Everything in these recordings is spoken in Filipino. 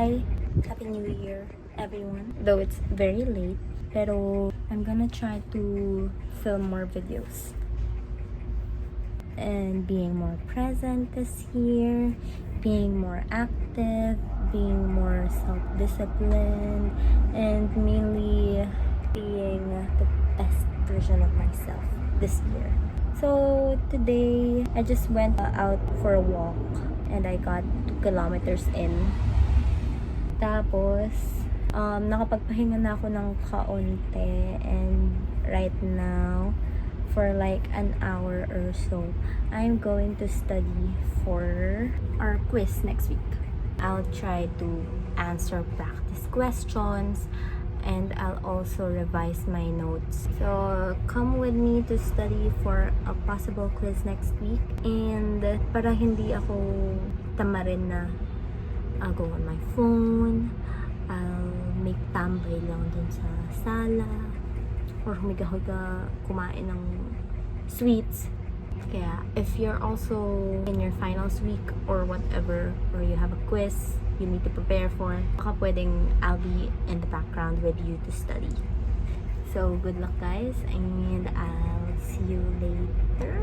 Hi! Happy New Year, everyone. Though it's very late, pero I'm gonna try to film more videos. And being more present this year, being more active, being more self-disciplined, and mainly being the best version of myself this year. So today, I just went out for a walk and I got 2 kilometers in. Tapos, nakapagpahinga na ako ng kaunti, and right now, for like an hour or so, I'm going to study for our quiz next week. I'll try to answer practice questions, and I'll also revise my notes. So, come with me to study for a possible quiz next week. And para hindi ako tamarin na I'll go on my phone, I'll make tambay lang dun sa sala, or humiga-huga, kumain ng sweets. Kaya, if you're also in your finals week or whatever, or you have a quiz you need to prepare for, baka pwedeng I'll be in the background with you to study. So, good luck guys, and I'll see you later.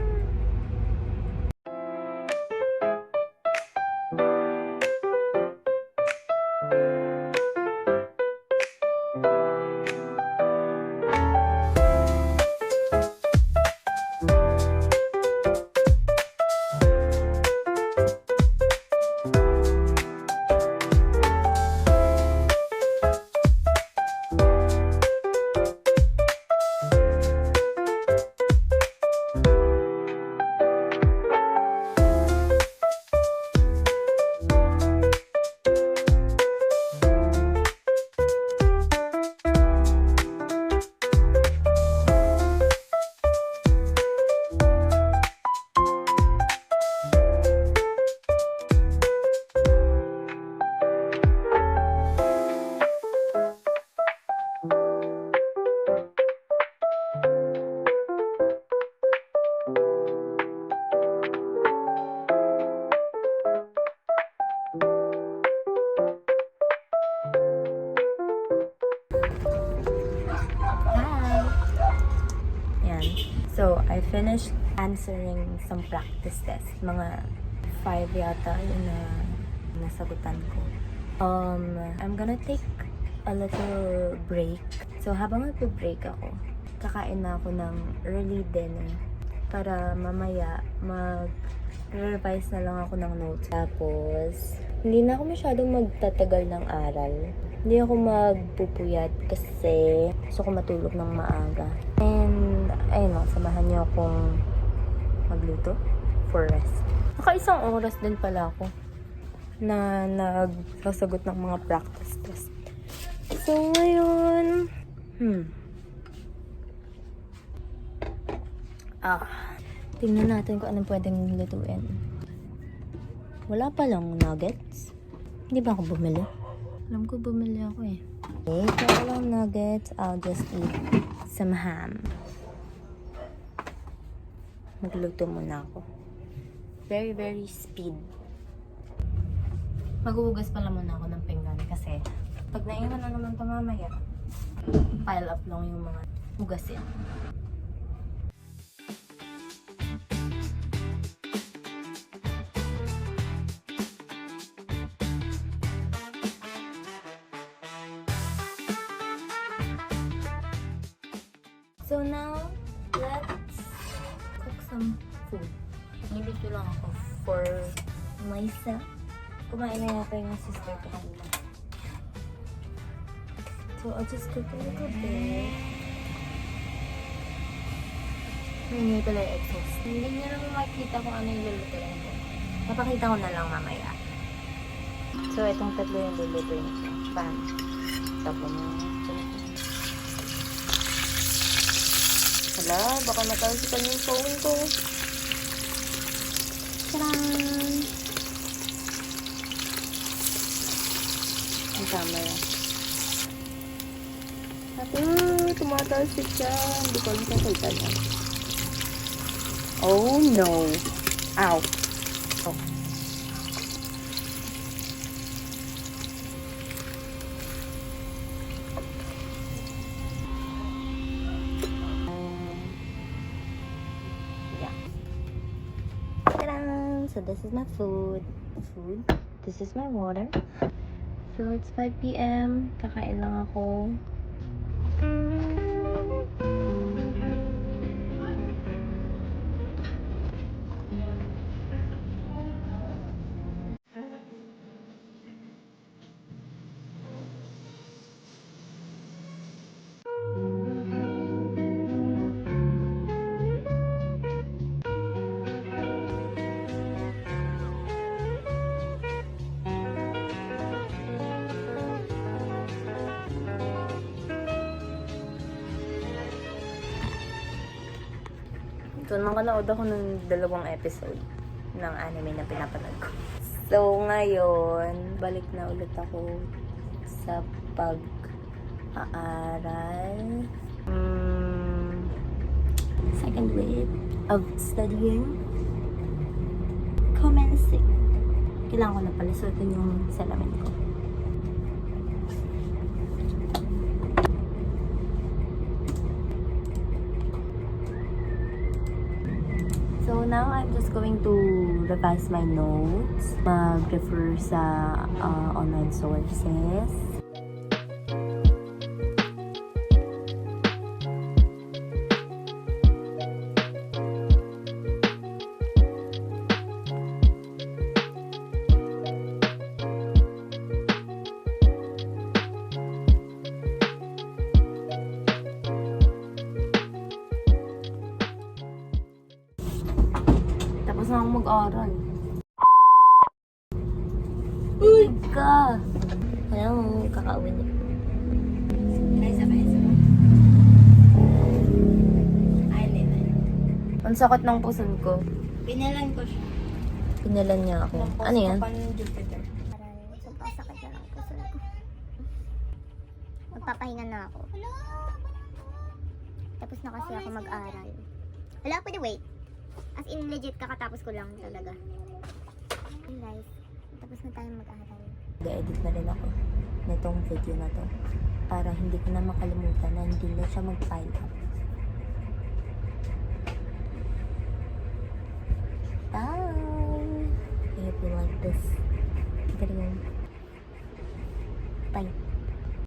So, I finished answering some practice tests. Mga 5 yata yun na nasagutan ko. I'm gonna take a little break. So, habang nagpo-break ako, kakain na ako ng early dinner para mamaya mag-revise na lang ako ng notes. Tapos, hindi na ako masyadong magtatagal ng aral. Hindi ako magpupuyat kasi gusto ko matulog ng maaga. And, ayun o, samahan niyo akong magluto for rest. Naka-1 oras din pala ako na nagsasagot ng mga practice test. So, ngayon, tingnan natin kung anong pwedeng lutuin. Wala palang nuggets. Hindi ba ako bumili? Alam ko bumili ako eh. Okay, kaya walang nuggets, I'll just eat some ham. Magluto muna ako. Very, very speed. Maghuhugas pala muna ako ng pinggan kasi pag naiwan na naman ito mamaya, pile up lang yung mga hugasin. So now, let's cook some food. Nilito lang ako for myself. Kumain na yata yung sister ko kanina. So I'll just cook a little bit. Hindi pala yung exhaust. Hindi niyo naman makikita kung ano yung lulutuin ko. Napakita ko na lang mamaya. So itong tatlo yung lulutuin ko. Bam! Tapos mo. Hala, baka natalsikan yung phone ko. Tadaan! Ang camera. Tumatalsik siya. Hindi ko alam kung kita niya. Oh no! Ow! Oh. So this is my food. This is my water. So it's 5 p.m. Kakain lang ako. So, nakanood ako ng 2 episode ng anime na pinapanood ko. So, ngayon, balik na ulit ako sa pag-aaral. Second week of studying. Commencing. Kailangan ko na pala suotin yung salamin ko. So now I'm just going to revise my notes, mag-refer sa online sources. Tapos na akong mag-aral. Uy ka! Kaya mo kakauwi niya. Sabay. Ay, nila. Ang sakit ng puson ko. Pinalan ko siya. Pinalan niya ako. Ano yan? Jupiter. Sobrang sakit na lang puso ko. Magpapahinga na ako. Tapos na kasi ako mag-aral. Wala, pwede wait. As in, legit, kakatapos ko lang talaga. Guys, tapos na tayong mag-aral. Ga-edit na rin ako nitong video na to para hindi ko na makalimutan na hindi na siya mag-pile up. Bye! I hope you like this video.